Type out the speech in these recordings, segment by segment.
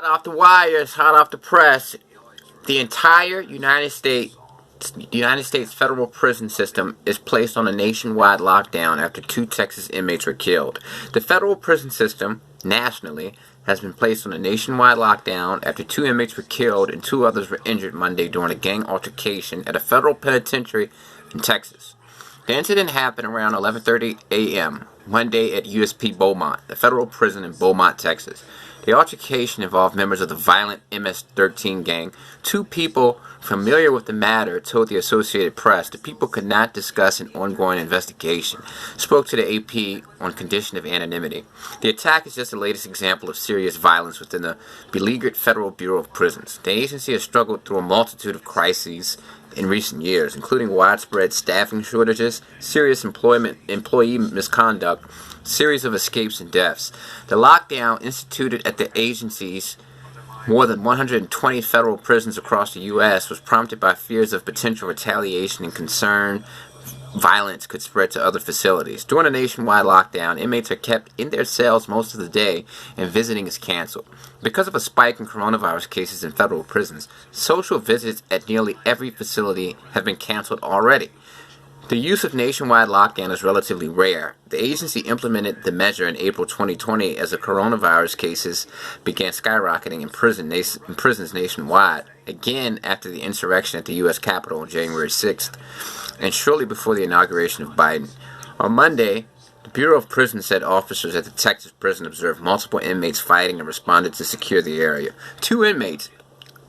Off the wires, hot off the press. The entire United States federal prison system is placed on a nationwide lockdown after 2 Texas inmates were killed. The federal prison system, nationally, has been placed on a nationwide lockdown after 2 inmates were killed and 2 others were injured Monday during a gang altercation at a federal penitentiary in Texas. The incident happened around 11:30 a.m. Monday at USP Beaumont, the federal prison in Beaumont, Texas. The altercation involved members of the violent MS-13 gang. 2 people familiar with the matter told the Associated Press the people could not discuss an ongoing investigation, spoke to the AP on condition of anonymity. The attack is just the latest example of serious violence within the beleaguered Federal Bureau of Prisons. The agency has struggled through a multitude of crises in recent years, including widespread staffing shortages, serious employee misconduct, series of escapes and deaths. The lockdown instituted at the agency's more than 120 federal prisons across the U.S. was prompted by fears of potential retaliation and concern violence could spread to other facilities. During a nationwide lockdown, inmates are kept in their cells most of the day and visiting is canceled. Because of a spike in coronavirus cases in federal prisons, social visits at nearly every facility have been canceled already. The use of nationwide lockdown is relatively rare. The agency implemented the measure in April 2020 as the coronavirus cases began skyrocketing in prisons nationwide, again after the insurrection at the U.S. Capitol on January 6th, and shortly before the inauguration of Biden. On Monday, the Bureau of Prisons said officers at the Texas prison observed multiple inmates fighting and responded to secure the area. 2 inmates,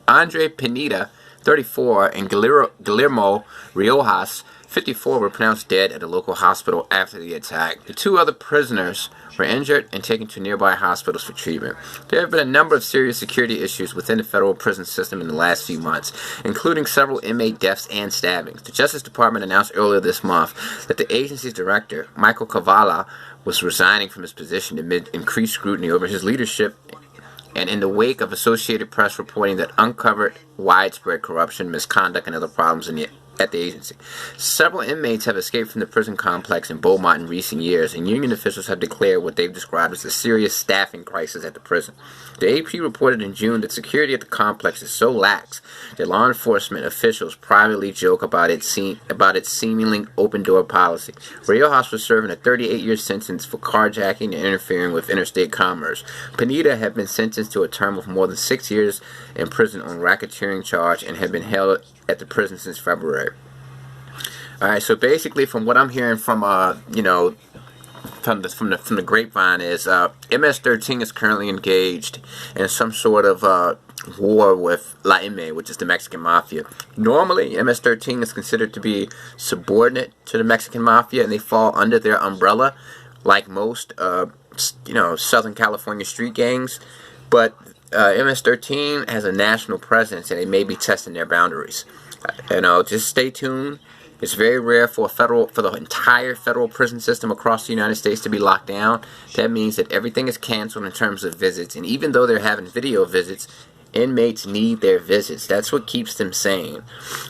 Andre Pineda, 34, and Guillermo Riojas, 54, were pronounced dead at a local hospital after the attack. The 2 other prisoners were injured and taken to nearby hospitals for treatment. There have been a number of serious security issues within the federal prison system in the last few months, including several inmate deaths and stabbings. The Justice Department announced earlier this month that the agency's director, Michael Cavallo, was resigning from his position amid increased scrutiny over his leadership and in the wake of Associated Press reporting that uncovered widespread corruption, misconduct, and other problems at the agency. Several inmates have escaped from the prison complex in Beaumont in recent years, and union officials have declared what they've described as a serious staffing crisis at the prison. The AP reported in June that security at the complex is so lax that law enforcement officials privately joke about its seemingly open-door policy. Riojas was serving a 38-year sentence for carjacking and interfering with interstate commerce. Pineda had been sentenced to a term of more than 6 years in prison on racketeering charge and had been held at the prison since February. Alright, so basically from what I'm hearing from from the grapevine is MS-13 is currently engaged in some sort of war with La M, which is the Mexican Mafia. Normally, MS-13 is considered to be subordinate to the Mexican Mafia, and they fall under their umbrella, like most Southern California street gangs. But MS-13 has a national presence, and they may be testing their boundaries. Just stay tuned. It's very rare for the entire federal prison system across the United States to be locked down. That means that everything is canceled in terms of visits, and even though they're having video visits, inmates need their visits. That's what keeps them sane.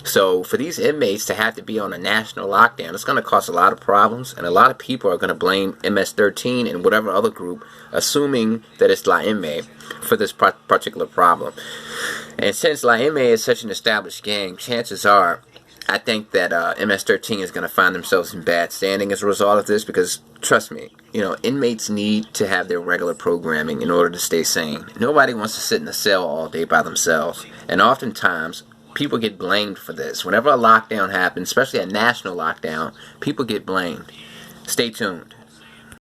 So for these inmates to have to be on a national lockdown, it's going to cause a lot of problems, and a lot of people are going to blame MS-13 and whatever other group, assuming that it's La M for this particular problem. And since La M is such an established gang, chances are, I think that MS-13 is going to find themselves in bad standing as a result of this, because, trust me, inmates need to have their regular programming in order to stay sane. Nobody wants to sit in a cell all day by themselves, and oftentimes, people get blamed for this. Whenever a lockdown happens, especially a national lockdown, people get blamed. Stay tuned.